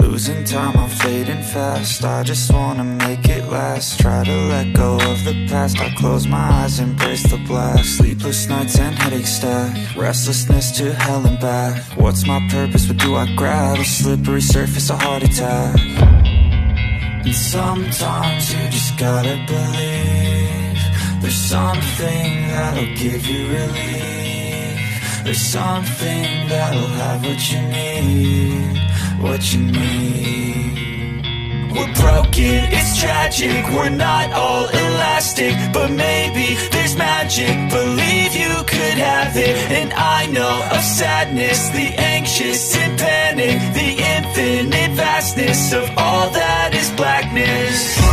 Losing time, I'm fading fast. I just wanna make it last. Try to let go of the past. I close my eyes, embrace the blast. Sleepless nights and headaches stack. Restlessness to hell and back. What's my purpose, what do I grab? A slippery surface, a heart attack. And sometimes you just gotta believe there's something that'll give you relief. There's something that'll have what you need, what you need. We're broken, it's tragic, we're not all elastic, but maybe there's magic, believe you could have it. And I know of sadness, the anxious and panic, the infinite vastness of all that is blackness.